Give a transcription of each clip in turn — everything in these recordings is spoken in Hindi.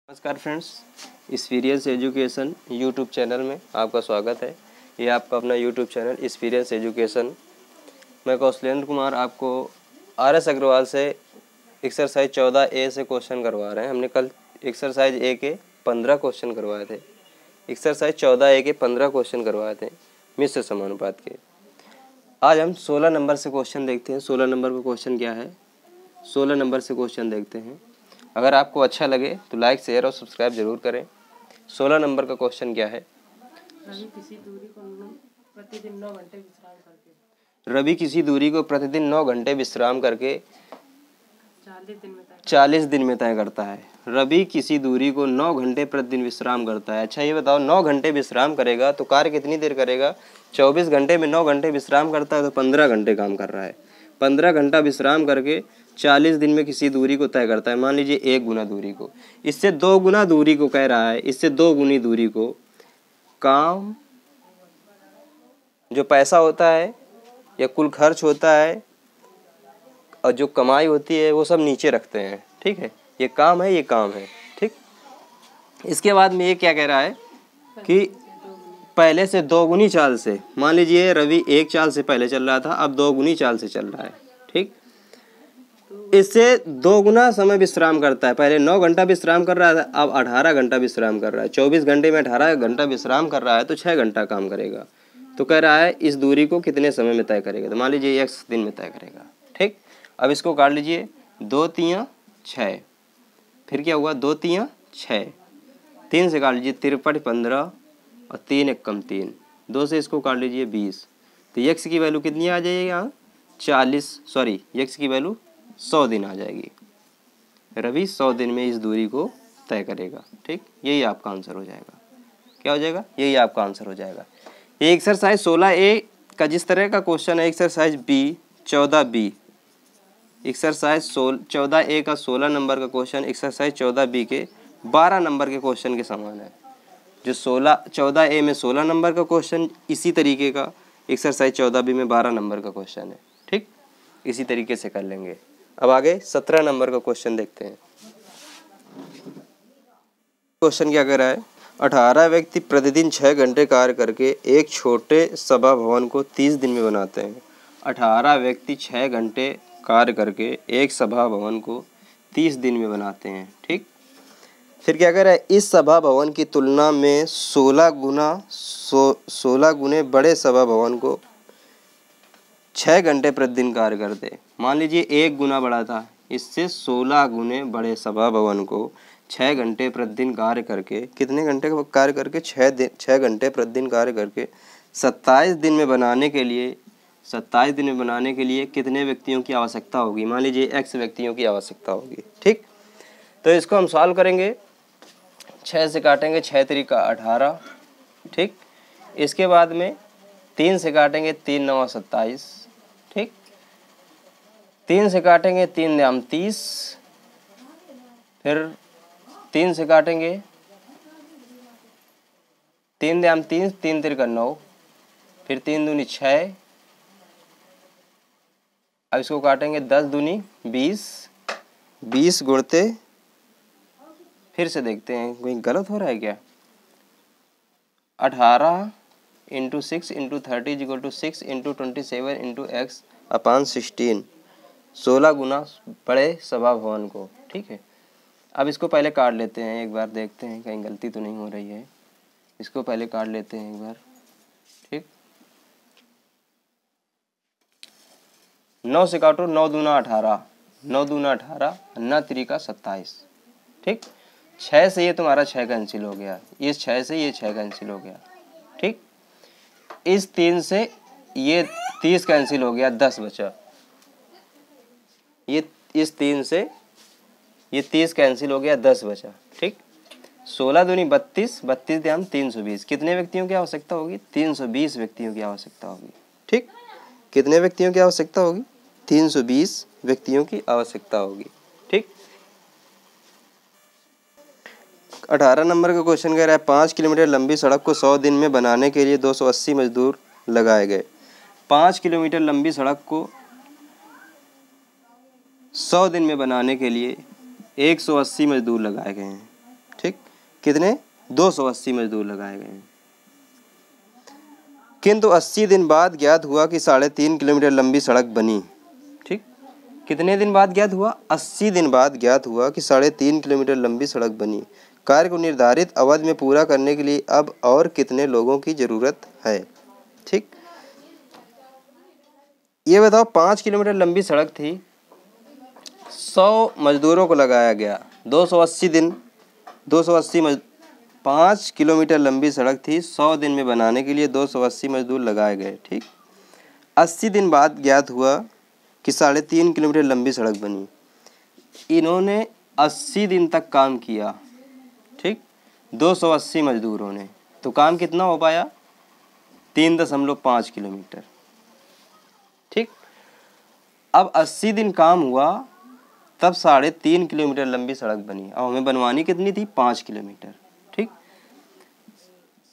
नमस्कार friends, experience education YouTube channel में आपका स्वागत है। ये आपका अपना यूट्यूब चैनल एक्सपीरियंस एजुकेशन। मैं कौशलेंद्र कुमार आपको RS अग्रवाल से एक्सरसाइज 14A से क्वेश्चन करवा रहे हैं। हमने कल एक्सरसाइज A के 15 क्वेश्चन करवाए थे। एक्सरसाइज 14A के 15 क्वेश्चन करवाए थे मिश्र समानुपात के। आज हम 16 नंबर से क्वेश्चन देखते हैं। 16 नंबर का क्वेश्चन क्या है, 16 नंबर से क्वेश्चन देखते हैं। अगर आपको अच्छा लगे तो लाइक, शेयर और सब्सक्राइब जरूर करें। 16 नंबर का क्वेश्चन क्या है, रवि किसी दूरी को प्रतिदिन 9 घंटे विश्राम करके रवि किसी दूरी को प्रतिदिन 9 घंटे विश्राम करके 40 दिन में तय करता है। रवि किसी दूरी को 9 घंटे प्रतिदिन विश्राम करता है। अच्छा ये बताओ, 9 घंटे विश्राम करेगा तो कार्य कितनी देर करेगा? 24 घंटे में 9 घंटे विश्राम करता है तो 15 घंटे काम कर रहा है। 15 घंटा विश्राम करके 40 दिन में किसी दूरी को तय करता है। मान लीजिए 1 गुना दूरी को, इससे 2 गुना दूरी को कह रहा है। इससे 2 गुनी दूरी को काम जो पैसा होता है या कुल खर्च होता है और जो कमाई होती है वो सब नीचे रखते हैं। ठीक है, ये काम है, ये काम है। ठीक, इसके बाद में ये क्या कह रहा है कि पहले से 2 गुनी चाल से, मान लीजिए रवि 1 चाल से पहले चल रहा था, अब 2 गुनी चाल से चल रहा है। ठीक, इससे 2 गुना समय विश्राम करता है। पहले 9 घंटा विश्राम कर रहा था, अब 18 घंटा विश्राम कर रहा है। 24 घंटे में 18 घंटा विश्राम कर रहा है तो 6 घंटा काम करेगा। तो कह रहा है इस दूरी को कितने समय में तय करेगा? तो मान लीजिए x दिन में तय करेगा। ठीक, अब इसको काट लीजिए, 2 3 6, फिर क्या हुआ? 2 3 6, 3 से काट लीजिए 53 15 और 3 1 कम 3, 2 से इसको काट लीजिए 20। तो x की वैल्यू कितनी आ जाएगी यहाँ? 40, सॉरी x की वैल्यू 100 दिन आ जाएगी। रवि 100 दिन में इस दूरी को तय करेगा। ठीक, यही आपका आंसर हो जाएगा। क्या हो जाएगा? यही आपका आंसर हो जाएगा। ये एक्सरसाइज 16A का जिस तरह का क्वेश्चन है, exercise B 14B, exercise 14A का 16 नंबर का क्वेश्चन एक्सरसाइज 14B के 12 नंबर के क्वेश्चन के समान है। जो 14A में 16 नंबर का क्वेश्चन, इसी तरीके का एक्सरसाइज 14B में 12 नंबर का क्वेश्चन है। ठीक, इसी तरीके से कर लेंगे। अब आगे 17 नंबर का क्वेश्चन देखते हैं। क्वेश्चन क्या कह रहा है? 18 व्यक्ति प्रतिदिन 6 घंटे कार्य करके एक छोटे सभा भवन को 30 दिन में बनाते हैं। 18 व्यक्ति 6 घंटे कार्य करके एक सभा भवन को 30 दिन में बनाते हैं। ठीक, फिर क्या कह रहा है? इस सभा भवन की तुलना में 16 गुने बड़े सभा भवन को 6 घंटे प्रतिदिन कार्य करते। मान लीजिए 1 गुना बड़ा था, इससे 16 गुने बड़े सभा भवन को 6 घंटे प्रतिदिन कार्य करके, कितने घंटे कार्य करके? 6 घंटे प्रतिदिन कार्य करके 27 दिन में बनाने के लिए, 27 दिन में बनाने के लिए कितने व्यक्तियों की आवश्यकता होगी? मान लीजिए x व्यक्तियों की आवश्यकता होगी। ठीक, तो इसको हम सॉल्व करेंगे। 6 से काटेंगे, 6 त्रिका 18। ठीक, इसके बाद में 3 से काटेंगे, 3 9 27। ठीक, 3 से काटेंगे, 3 9 30, फिर 3 से काटेंगे, 3 9 3, 3 3 9, फिर 3 दूनी 6। अब इसको काटेंगे, 10 दूनी 20, 20 गुणते, फिर से देखते हैं कोई गलत हो रहा है क्या? 18 into 6 into 30 is equal to 6 into 27 into x upon 16, 16 गुना बड़े सभा भवन को। ठीक है, अब इसको पहले काट लेते हैं, एक बार देखते हैं कहीं गलती तो नहीं हो रही है। इसको पहले काट लेते हैं एक बार। ठीक, 9 से काटो, 9 दूना 18, 9 दूना 18, 9 त्रिका 27। ठीक, 6 से ये तुम्हारा 6 कैंसिल हो गया, इस 6 से ये 6 कैंसिल हो गया। ठीक, इस 3 से ये 30 कैंसिल हो गया, 10 बचा। ये इस 3 से ये 30 कैंसिल हो गया, 10 बचा। ठीक, 16 दूनी 32, 32 ध्यान 320। कितने व्यक्तियों की आवश्यकता होगी? 320 व्यक्तियों की आवश्यकता होगी। ठीक, कितने व्यक्तियों की आवश्यकता होगी? 320 व्यक्तियों की आवश्यकता होगी। ठीक, 18 नंबर का क्वेश्चन कह रहा है 5 किलोमीटर लंबी सड़क को 100 दिन में बनाने के लिए 280 मजदूर लगाए गए। 5 किलोमीटर लंबी सड़क को 100 दिन में बनाने के लिए 180 मजदूर लगाए गए हैं। ठीक, कितने 280 मजदूर लगाए गए हैं। किंतु 80 दिन बाद ज्ञात हुआ कि 3.5 किलोमीटर लंबी सड़क बनी। ठीक, कितने दिन बाद ज्ञात हुआ? 80 दिन बाद ज्ञात हुआ कि 3.5 किलोमीटर लंबी सड़क बनी। कार्य को निर्धारित अवधि में पूरा करने के लिए अब और कितने लोगों की जरूरत है? ठीक, ये बताओ 5 किलोमीटर लंबी सड़क थी, 100 मजदूरों को लगाया गया, 5 किलोमीटर लंबी सड़क थी, 100 दिन में बनाने के लिए 280 मजदूर लगाए गए। ठीक, 80 दिन बाद ज्ञात हुआ कि 3.5 किलोमीटर लंबी सड़क बनी। इन्होंने 80 दिन तक काम किया। ठीक, 280 मजदूरों ने, तो काम कितना हो पाया? 3.5 किलोमीटर। ठीक, अब 80 दिन काम हुआ तब 3.5 किलोमीटर लंबी सड़क बनी। अब हमें बनवानी कितनी थी? 5 किलोमीटर। ठीक,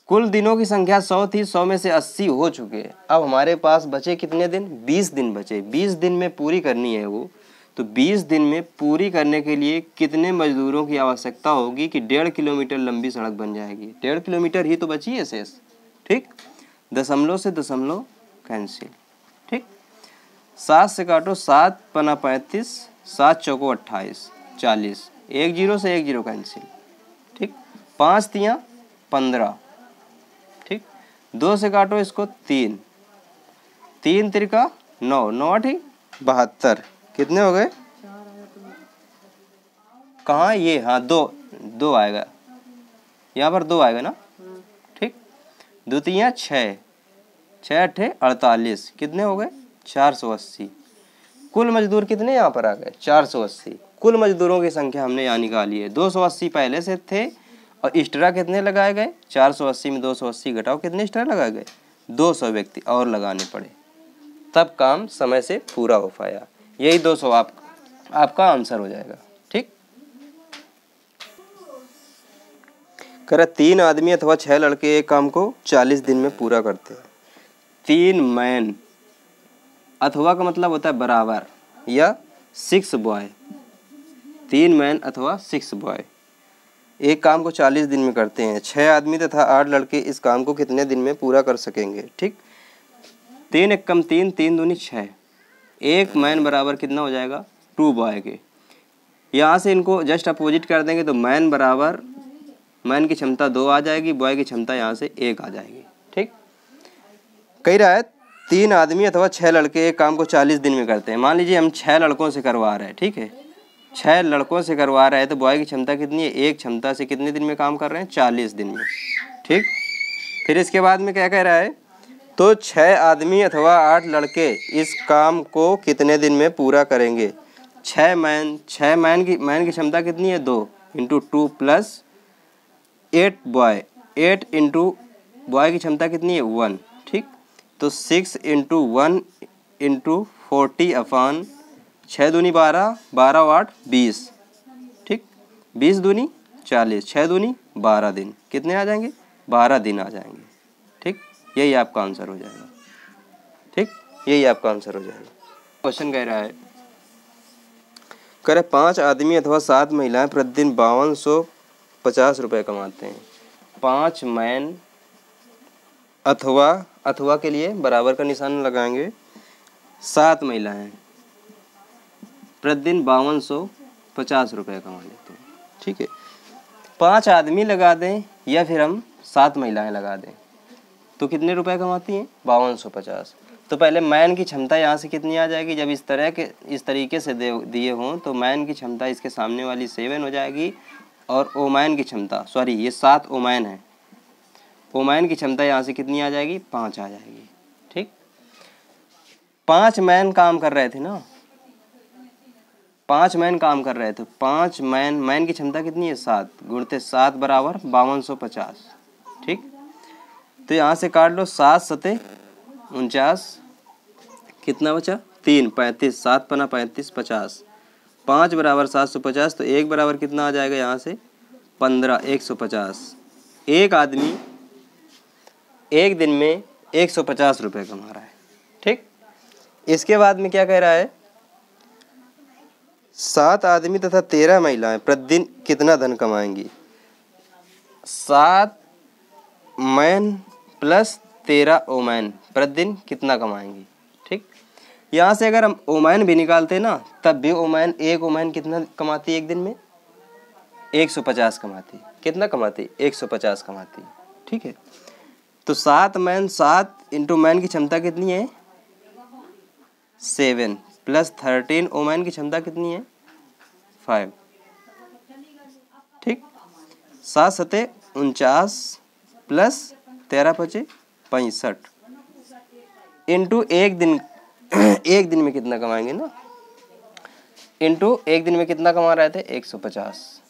कुल दिनों की संख्या 100 थी, 100 में से 80 हो चुके। अब हमारे पास बचे कितने दिन? 20 दिन बचे। 20 दिन में पूरी करनी है वो, तो 20 दिन में पूरी करने के लिए कितने मजदूरों की आवश्यकता होगी कि 1.5 किलोमीटर लंबी सड़क बन जाएगी? 1.5 किलोमीटर ही तो बची है शेष। ठीक, दशमलव से दशमलव कैंसिल। ठीक, 7 से काटो, 7 पना 35, 7 चौको 28, 40, 1 0 से 1 0 कैंसिल। ठीक, 5 तियाँ 15। ठीक, 2 से काटो इसको 3, 3 तिरका 9, 9 ठीक 72। कितने हो गए? कहाँ ये? हाँ, 2 आएगा यहाँ पर, 2 आएगा ना। ठीक, 2 तियाँ 6, 6 अट्ठे 48। कितने हो गए? 480। कुल मजदूर कितने यहाँ पर आ गए? 480। कुल मजदूरों की संख्या हमने यहाँ निकाली है। 280 पहले से थे और एक्स्ट्रा कितने लगाए गए? 480 में 280 घटाओ, कितने एक्स्ट्रा लगाए गए? 200 व्यक्ति और लगाने पड़े, तब काम समय से पूरा हो पाया। यही 200 आपका आंसर हो जाएगा। ठीक, कह रहा 3 आदमी अथवा 6 लड़के एक काम को 40 दिन में पूरा करते हैं। 3 मैन, अथवा का मतलब होता है बराबर, या 6 बॉय। 3 मैन अथवा 6 बॉय एक काम को 40 दिन में करते हैं। 6 आदमी तथा 8 लड़के इस काम को कितने दिन में पूरा कर सकेंगे? ठीक, 3 एक कम 3, 3 दूनी 6। 1 मैन बराबर कितना हो जाएगा? 2 बॉय के। यहाँ से इनको जस्ट अपोजिट कर देंगे तो मैन बराबर, मैन की क्षमता 2 आ जाएगी, बॉय की क्षमता यहाँ से 1 आ जाएगी। ठीक, कह रहा है 3 आदमी अथवा 6 लड़के एक काम को 40 दिन में करते हैं। मान लीजिए हम 6 लड़कों से करवा रहे हैं। ठीक है, 6 लड़कों से करवा रहे हैं तो बॉय की क्षमता कितनी है? 1 क्षमता से कितने दिन में काम कर रहे हैं? 40 दिन में। ठीक, फिर इसके बाद में क्या कह रहा है? तो 6 आदमी अथवा 8 लड़के इस काम को कितने दिन में पूरा करेंगे? 6 मैन की क्षमता कितनी है? 2 into 2 plus 8 boy, 8 into boy की क्षमता कितनी है? 1। ठीक, तो 6 इंटू 1 इंटू 40 अपान 6 दूनी 12, 12 8 20। ठीक, 20 दूनी 40, 6 दूनी 12 दिन। कितने आ जाएंगे? 12 दिन आ जाएंगे। ठीक, यही आपका आंसर हो जाएगा। ठीक, यही आपका आंसर हो जाएगा। क्वेश्चन कह रहा है, 5 आदमी अथवा 7 महिलाएं प्रतिदिन 5250 रुपये कमाते हैं। 5 मैन अथवा के लिए बराबर का निशान लगाएंगे, 7 महिलाएं प्रतिदिन 5250 रुपये कमा लेते हैं। ठीक है, 5 आदमी लगा दें या फिर हम 7 महिलाएं लगा दें तो कितने रुपए कमाती हैं? 5250। तो पहले मैन की क्षमता यहाँ से कितनी आ जाएगी? जब इस तरीके से दिए हों तो मैन की क्षमता इसके सामने वाली 7 हो जाएगी, और ओमैन की क्षमता, सॉरी ये 7 ओमैन है, ओमैन की क्षमता यहाँ से कितनी आ जाएगी? 5 आ जाएगी। ठीक, 5 मैन काम कर रहे थे ना, 5 मैन काम कर रहे थे। 5 मैन की क्षमता कितनी है? 7 गुणते 7 बराबर 5250। ठीक, तो यहाँ से काट लो, 7 सते 49, कितना बचा? 3 35, 7 पना 35 50, 5 बराबर 750। तो 1 बराबर कितना आ जाएगा यहाँ से? 15, 150। एक आदमी एक दिन में 150 रुपये कमा रहा है। ठीक, इसके बाद में क्या कह रहा है? 7 आदमी तथा 13 महिलाएं प्रतिदिन कितना धन कमाएंगी? 7 मैन प्लस 13 ओमैन प्रतिदिन कितना कमाएंगी। ठीक, यहाँ से अगर हम ओमैन भी निकालते ना तब भी ओमैन, एक ओमैन कितना कमाती है एक दिन में, 150 कमाती। कितना कमाती, 150 कमाती। ठीक है, तो 7 मैन, 7 इंटू मैन की क्षमता कितनी है 7 प्लस 13 ओमैन की क्षमता कितनी है 5। ठीक, 7 सते 49 प्लस 13 पचे 65 इंटू एक दिन एक दिन में कितना कमाएंगे ना, इंटू एक दिन में कितना कमा रहे थे 150।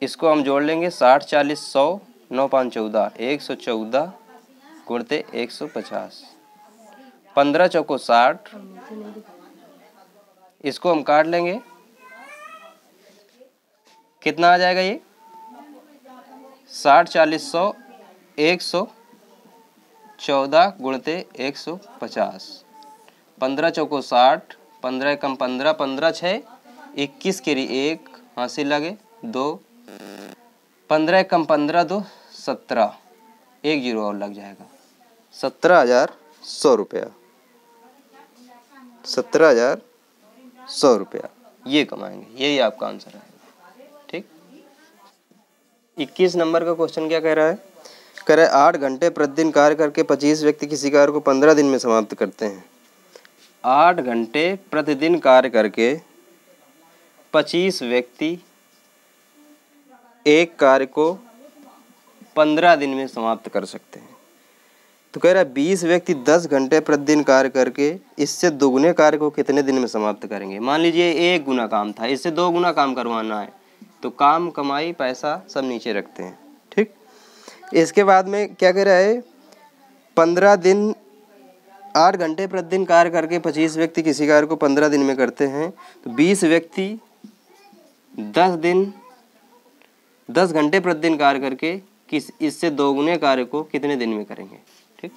इसको हम जोड़ लेंगे 60 40 100 9 5 14 114 गुणते 150, 15 चौको 60। इसको हम काट लेंगे, कितना आ जाएगा ये 60 40 100 114 गुणते 150, 15 चौको 60, 15 कम 15, 15 6 21 के लिए 1 हासिल लगे 2, 15 कम 15 2 17, 1 जीरो और लग जाएगा 17,100 रुपया। 17,100 रुपया ये कमाएंगे, यही आपका आंसर है। ठीक, 21 नंबर का क्वेश्चन क्या कह रहा है, कह रहा है 8 घंटे प्रतिदिन कार्य करके 25 व्यक्ति किसी कार्य को 15 दिन में समाप्त करते हैं। 8 घंटे प्रतिदिन कार्य करके 25 व्यक्ति एक कार्य को 15 दिन में समाप्त कर सकते हैं। तो कह रहा है 20 व्यक्ति 10 घंटे प्रतिदिन कार्य करके इससे दोगुने कार्य को कितने दिन में समाप्त करेंगे। मान लीजिए 1 गुना काम था, इससे 2 गुना काम करवाना है, तो काम कमाई पैसा सब नीचे रखते हैं। ठीक, इसके बाद में क्या कह रहा है 15 दिन, 8 घंटे प्रतिदिन कार्य करके 25 व्यक्ति किसी कार्य को 15 दिन में करते हैं, तो 20 व्यक्ति 10 घंटे प्रतिदिन कार्य करके इससे दोगुने कार्य को कितने दिन में करेंगे। ठीक,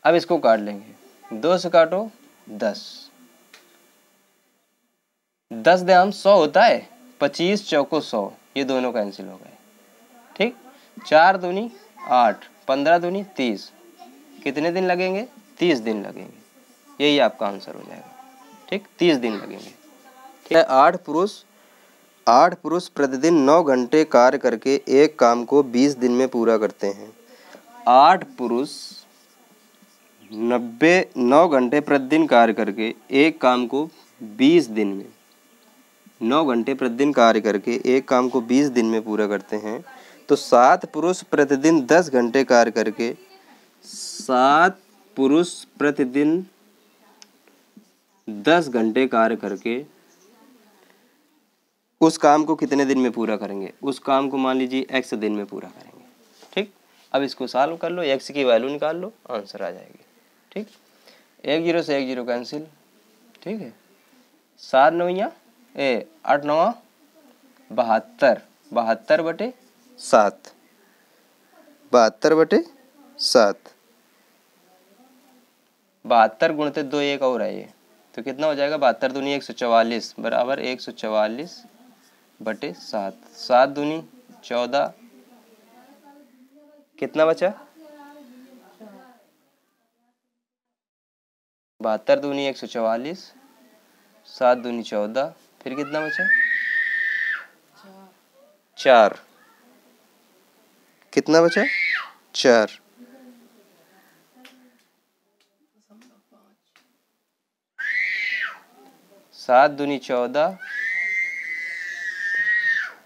अब इसको काट लेंगे, 2 से काटो 10, 10 दाम 100 होता है, 25 चौको 100, ये दोनों कैंसिल हो गए। ठीक, 4 दूनी 8, 15 दूनी 30, कितने दिन लगेंगे 30 दिन लगेंगे, यही आपका आंसर हो जाएगा। ठीक, 30 दिन लगेंगे। ठीक है, 8 पुरुष प्रतिदिन 9 घंटे कार्य करके एक काम को 20 दिन में पूरा करते हैं। 8 पुरुष 9 घंटे प्रतिदिन कार्य करके एक काम को 20 दिन में, 9 घंटे प्रतिदिन कार्य करके एक काम को 20 दिन में पूरा करते हैं। तो 7 पुरुष प्रतिदिन 10 घंटे कार्य करके, 7 पुरुष प्रतिदिन 10 घंटे कार्य करके उस काम को कितने दिन में पूरा करेंगे। उस काम को मान लीजिए x दिन में पूरा करेंगे। ठीक, अब इसको सॉल्व कर लो, x की वैल्यू निकाल लो, आंसर आ जाएगी। ठीक, 1 0 से 1 0 कैंसिल। ठीक है, 7 9 8 9 72, 72 बटे 7, 72 बटे 7, 72 गुणते 2 1 और है ये, तो कितना हो जाएगा 72 दूनी 144 बराबर 144 बटे 7, 7 दूनी 14, कितना बचा 72 दूनी 144, 7 दूनी 14, फिर कितना बचा 4, कितना बचा 4, 7 दूनी 14,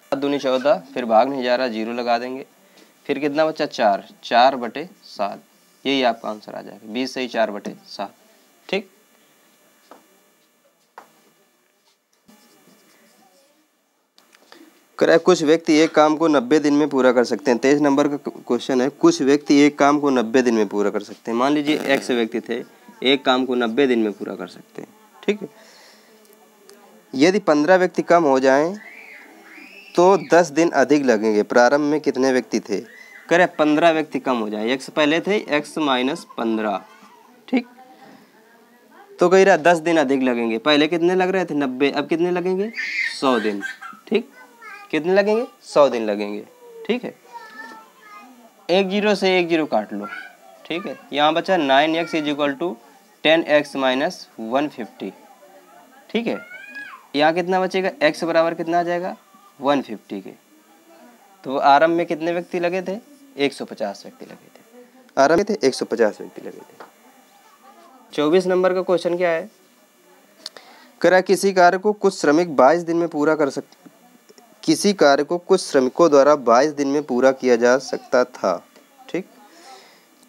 7 दूनी 14, फिर भाग नहीं जा रहा, 0 लगा देंगे, फिर कितना बचा 4, 4 बटे 7, यही आपका आंसर आ जाएगा। 20 से ही 4 बटे 7। ठीक, करे कुछ व्यक्ति एक काम को 90 दिन में पूरा कर सकते हैं। 23 नंबर का क्वेश्चन है, कुछ व्यक्ति एक काम को 90 दिन में पूरा कर सकते हैं। मान लीजिए x व्यक्ति थे, एक काम को 90 दिन में पूरा कर सकते हैं। ठीक है, यदि 15 व्यक्ति कम हो जाएं तो 10 दिन अधिक लगेंगे। प्रारंभ में कितने व्यक्ति थे। करे 15 व्यक्ति कम हो जाए, x पहले थे, x माइनस 15। ठीक, तो कह रहा 10 दिन अधिक लगेंगे। पहले कितने लग रहे थे 90, अब कितने लगेंगे 100 दिन। ठीक, कितने लगेंगे 100 दिन लगेंगे। ठीक है, एक जीरो से एक जीरो काट लो, ठीक है। यहाँ बचा 9x is equal to 10x minus 150, ठीक है। यहाँ कितना बचेगा, x बराबर कितना आ जाएगा 150 के। तो आरंभ में कितने व्यक्ति लगे थे, 150 व्यक्ति लगे थे, आरंभ में थे 150 व्यक्ति लगे थे। 24 नंबर का क्वेश्चन क्या है, करा किसी कार्य को कुछ श्रमिक 22 दिन में पूरा कर सकते, किसी कार्य को कुछ श्रमिकों द्वारा 22 दिन में पूरा किया जा सकता था, ठीक।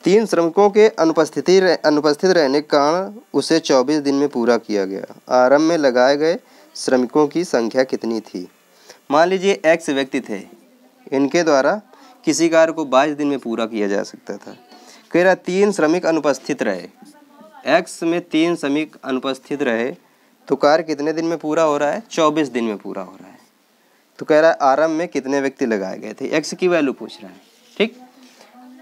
3 श्रमिकों के अनुपस्थित रहने के कारण उसे 24 दिन में पूरा किया गया। आरंभ में लगाए गए श्रमिकों की संख्या कितनी थी। मान लीजिए x व्यक्ति थे, इनके द्वारा किसी कार्य को 22 दिन में पूरा किया जा सकता था। कह रहा 3 श्रमिक अनुपस्थित रहे, x में 3 श्रमिक अनुपस्थित रहे तो कार्य कितने दिन में पूरा हो रहा है, 24 दिन में पूरा हो रहा है। तो कह रहा है आरंभ में कितने व्यक्ति लगाए गए थे, x की वैल्यू पूछ रहा है, ठीक।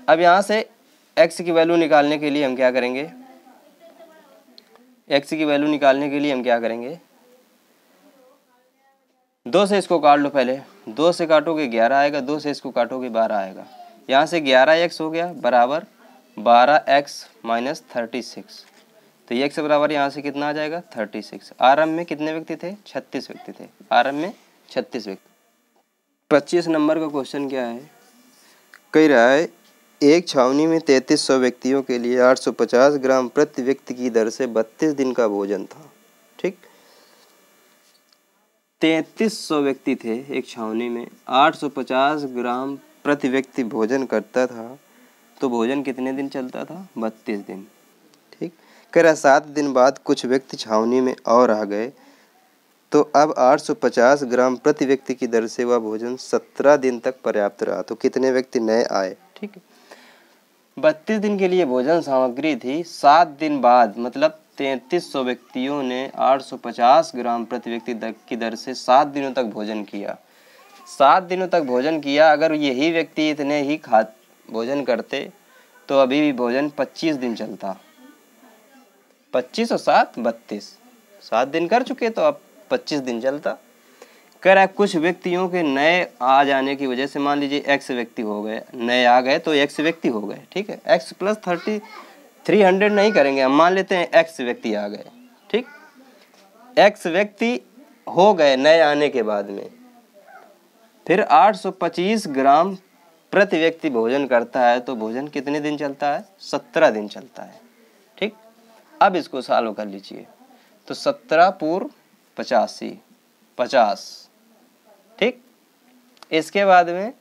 अब यहाँ से x की वैल्यू निकालने के लिए हम क्या करेंगे, x की वैल्यू निकालने के लिए हम क्या करेंगे, 2 से इसको काट लो पहले, 2 से काटोगे 11 आएगा, 2 से इसको काटोगे 12 आएगा। यहाँ से 11x हो गया बराबर 12x माइनस 36, तो ये x बराबर यहाँ से कितना आ जाएगा 36। आरंभ में कितने व्यक्ति थे, 36 व्यक्ति थे, आरंभ में 36 व्यक्ति। 25 नंबर का क्वेश्चन क्या है, कह रहा है एक छावनी में 3300 व्यक्तियों के लिए 850 ग्राम प्रति व्यक्ति की दर से 32 दिन का भोजन था, ठीक। 3300 व्यक्ति थे एक छावनी में, 850 ग्राम प्रति व्यक्ति भोजन करता था, तो भोजन कितने दिन चलता था, 32 दिन, ठीक। कह रहा 7 दिन बाद कुछ व्यक्ति छावनी में और आ गए, तो अब 850 ग्राम प्रति व्यक्ति की दर से वह भोजन 17 दिन तक पर्याप्त रहा, तो कितने व्यक्ति नए आए, ठीक है। 32 दिन के लिए भोजन सामग्री थी, 7 दिन बाद मतलब 3300 व्यक्तियों ने 850 ग्राम प्रति व्यक्ति की दर से 7 दिनों तक भोजन किया। 7 दिनों तक भोजन किया, अगर यही व्यक्ति इतने ही भोजन करते तो अभी भी भोजन 25 दिन चलता, 25 और 7 32, 7 दिन कर चुके तो अब 25 दिन चलता। कह रहा है कुछ व्यक्तियों के नए आ जाने की वजह से, मान लीजिए x व्यक्ति हो गए, नए आ गए तो x व्यक्ति हो गए, ठीक है। x प्लस 300 नहीं करेंगे, हम मान लेते हैं x व्यक्ति आ गए, ठीक। x व्यक्ति हो गए नए आने के बाद में, फिर 825 ग्राम प्रति व्यक्ति भोजन करता है, तो भोजन कितने दिन चलता है, 17 दिन चलता है, ठीक। अब इसको सॉल्व कर लीजिए, तो 17 पूर्व 85 50, ठीक। इसके बाद में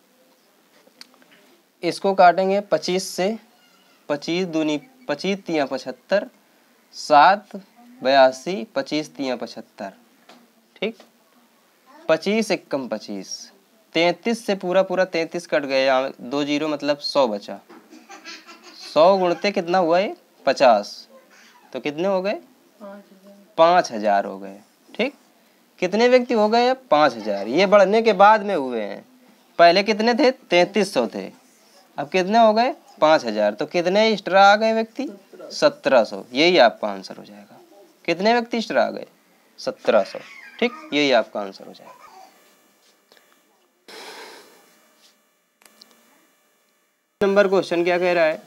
इसको काटेंगे 25 से, 25 दूनी 25 तियाँ 75, 7 82, 25 तियाँ 75, ठीक। 25 एकम 25, 33 से पूरा 33 कट गए, 2 जीरो मतलब 100 बचा, 100 गुणते कितना हुआ ये 50, तो कितने हो गए 5000 हो गए, ठीक। कितने व्यक्ति हो गए अब 5000, ये बढ़ने के बाद में हुए हैं, पहले कितने थे 3300 थे, अब कितने हो गए 5000, तो कितने एक्स्ट्रा आ गए व्यक्ति 1700, यही आपका आंसर हो जाएगा। कितने व्यक्ति एक्स्ट्रा आ गए 1700, ठीक, यही आपका आंसर हो जाएगा। नंबर क्वेश्चन क्या कह रहा है,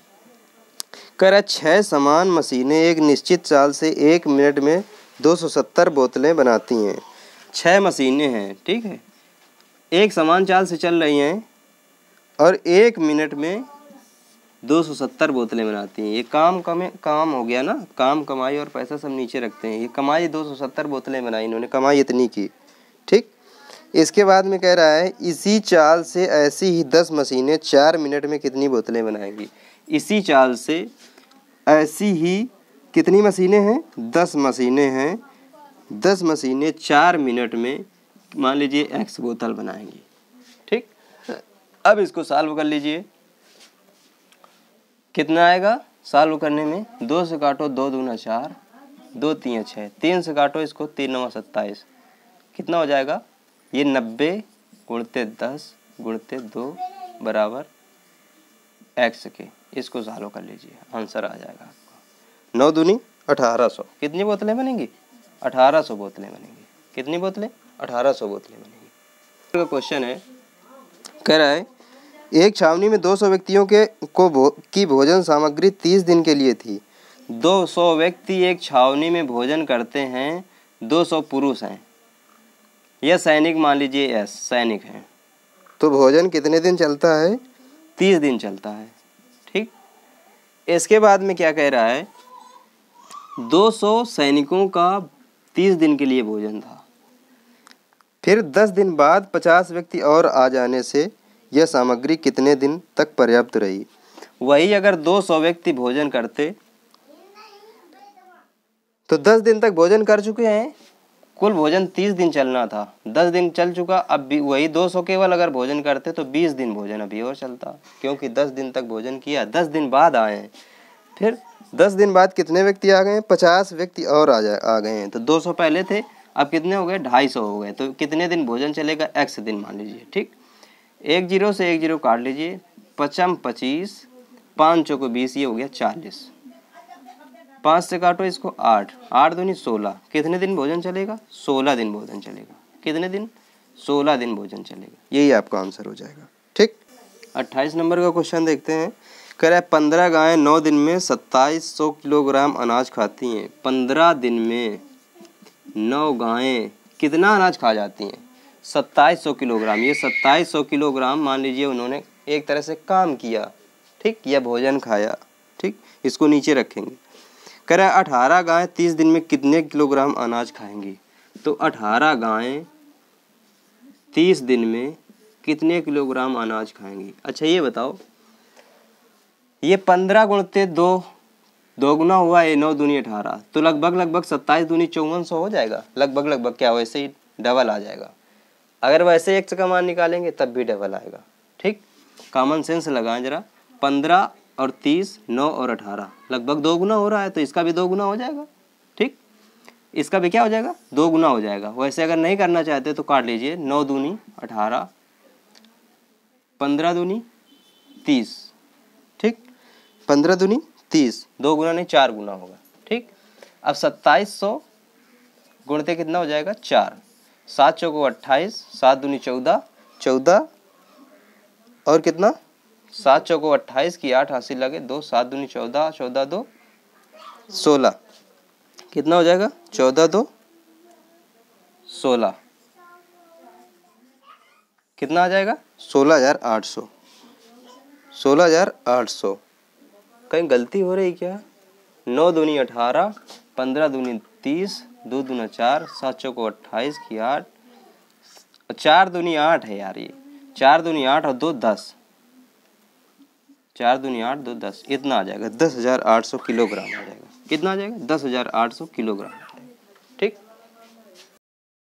कह रहा है 6 समान मशीनें एक निश्चित चाल से 1 मिनट में 270 बोतलें बनाती हैं। 6 मशीनें हैं, ठीक है, एक समान चाल से चल रही हैं और 1 मिनट में 270 बोतलें बनाती हैं। ये काम हो गया ना, काम कमाई और पैसा सब नीचे रखते हैं, ये कमाई 270 बोतलें बनाई इन्होंने, कमाई इतनी की, ठीक। इसके बाद में कह रहा है इसी चाल से ऐसी ही 10 मशीनें 4 मिनट में कितनी बोतलें बनाएंगी। इसी चाल से ऐसी ही कितनी मशीनें हैं, 10 मशीनें हैं, 10 मशीनें 4 मिनट में मान लीजिए x बोतल बनाएंगी, ठीक। अब इसको सॉल्व कर लीजिए, कितना आएगा सॉल्व करने में, 2 से काटो 2 दूना 4, 2 तियाँ 6, 3 से काटो इसको 3 9 27, कितना हो जाएगा ये 90 गुणते 10 गुणते 2 बराबर x के। इसको सॉल्व कर लीजिए, आंसर आ जाएगा आपको 9 दूनी 1800। कितनी बोतलें बनेंगी 1800 बोतलें बनेंगी। कितनी बोतलें 1800 बोतलें बनेंगी। क्वेश्चन है, कह रहा है एक छावनी में 200 व्यक्तियों की भोजन सामग्री 30 दिन के लिए थी। 200 व्यक्ति एक छावनी में भोजन करते हैं, 200 पुरुष हैं। यह सैनिक मान लीजिए, यस सैनिक हैं। तो भोजन कितने दिन चलता है? 30 दिन चलता है। ठीक, इसके बाद में क्या कह रहा है, 200 सैनिकों का 30 दिन के लिए भोजन था। फिर 10 दिन बाद 50 व्यक्ति और आ जाने से यह सामग्री कितने दिन तक पर्याप्त रही? वही अगर 200 व्यक्ति भोजन करते तो 10 दिन तक भोजन कर चुके हैं। कुल भोजन 30 दिन चलना था, 10 दिन चल चुका। अब भी वही 200 केवल अगर भोजन करते तो 20 दिन भोजन अभी और चलता, क्योंकि 10 दिन तक भोजन किया, 10 दिन बाद आए हैं। फिर 10 दिन बाद कितने व्यक्ति आ गए हैं? 50 व्यक्ति और आ गए हैं। तो 200 पहले थे, अब कितने हो गए? 250 हो गए। तो कितने दिन भोजन चलेगा? x दिन मान लीजिए। ठीक, 1 0 से 1 0 काट लीजिए, 55 25, 5 चौको 20, ये हो गया 40। 5 से काटो इसको 8, 8 दूनी 16। कितने दिन भोजन चलेगा? 16 दिन भोजन चलेगा। कितने दिन? 16 दिन भोजन चलेगा। यही आपका आंसर हो जाएगा। ठीक, 28 नंबर का क्वेश्चन देखते हैं। कह रहा है 15 गायें 9 दिन में 2700 किलोग्राम अनाज खाती हैं। 15 दिन में 9 गायें कितना अनाज खा जाती हैं? 2700 किलोग्राम। ये 2700 किलोग्राम मान लीजिए उन्होंने एक तरह से काम किया, ठीक, या भोजन खाया। ठीक, इसको नीचे रखेंगे। कह रहा है 18 गायें 30 दिन में कितने किलोग्राम अनाज खाएंगी? तो 18 गायें 30 दिन में कितने किलोग्राम अनाज खाएंगी? अच्छा ये बताओ, ये 15 गुणते 2, 2 गुना हुआ, ये 9 दूनी 18, तो लगभग 27 दूनी 5400 हो जाएगा। लगभग क्या, वैसे ही डबल आ जाएगा। अगर वैसे x का मान निकालेंगे तब भी डबल आएगा। ठीक, कॉमन सेंस लगाएं जरा। 15 और 30, 9 और 18 लगभग 2 गुना हो रहा है, तो इसका भी 2 गुना हो जाएगा। ठीक, इसका भी क्या हो जाएगा? 2 गुना हो जाएगा। वैसे अगर नहीं करना चाहते तो काट लीजिए, 9 दूनी 18, 15 दूनी 30। ठीक, 15 दूनी 30, 2 गुना नहीं 4 गुना होगा। ठीक, अब 2700 गुणते कितना हो जाएगा? 4, 7 चौको 28, 7 दूनी 14, 14 और कितना? 7 चौको 28 की 8 हासिल लगे 2, 7 दूनी 14, 14 2 16, कितना हो जाएगा? 14 2 16, कितना आ जाएगा? 16,800। 16,800। कहीं गलती हो रही क्या? 9 दूनी 18, 15 दूनी 30, 2 दूना 4, 7 चौको 28 की 8, 4 दूनी 8 है यार। ये 4 दूनी 8 और 2 10, 4 दूनी 8 2 10, इतना आ जाएगा। 10,800 किलोग्राम आ जाएगा। कितना आ जाएगा? 10,800 किलोग्राम आ जाएगा। ठीक।